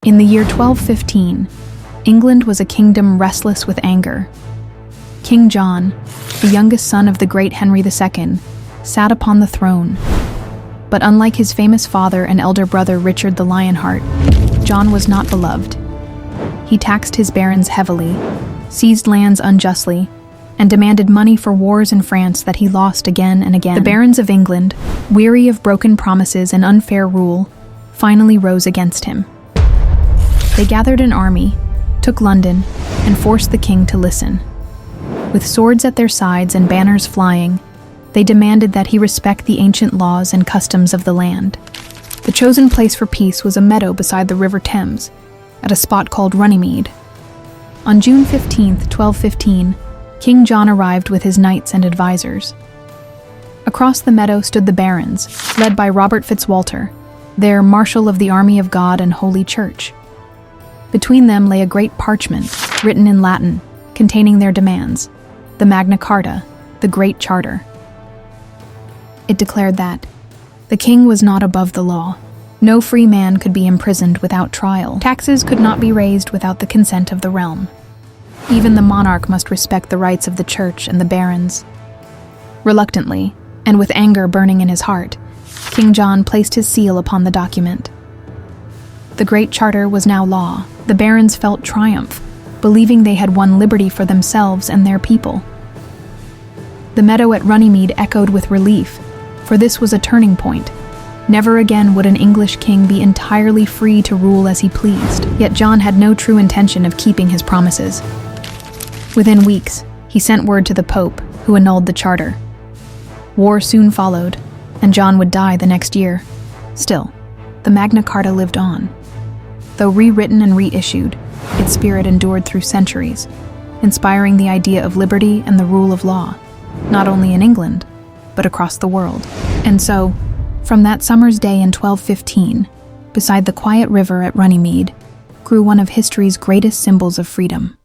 In the year 1215, England was a kingdom restless with anger. King John, the youngest son of the great Henry II, sat upon the throne. But unlike his famous father and elder brother Richard the Lionheart, John was not beloved. He taxed his barons heavily, seized lands unjustly, and demanded money for wars in France that he lost again and again. The barons of England, weary of broken promises and unfair rule, finally rose against him. They gathered an army, took London, and forced the king to listen. With swords at their sides and banners flying, they demanded that he respect the ancient laws and customs of the land. The chosen place for peace was a meadow beside the River Thames, at a spot called Runnymede. On June 15, 1215, King John arrived with his knights and advisors. Across the meadow stood the barons, led by Robert Fitzwalter, their Marshal of the Army of God and Holy Church. Between them lay a great parchment, written in Latin, containing their demands, the Magna Carta, the Great Charter. It declared that the king was not above the law. No free man could be imprisoned without trial. Taxes could not be raised without the consent of the realm. Even the monarch must respect the rights of the church and the barons. Reluctantly, and with anger burning in his heart, King John placed his seal upon the document. The Great Charter was now law. The barons felt triumph, believing they had won liberty for themselves and their people. The meadow at Runnymede echoed with relief, for this was a turning point. Never again would an English king be entirely free to rule as he pleased. Yet John had no true intention of keeping his promises. Within weeks, he sent word to the Pope, who annulled the charter. War soon followed, and John would die the next year. Still, the Magna Carta lived on. Though rewritten and reissued, its spirit endured through centuries, inspiring the idea of liberty and the rule of law, not only in England, but across the world. And so, from that summer's day in 1215, beside the quiet river at Runnymede, grew one of history's greatest symbols of freedom.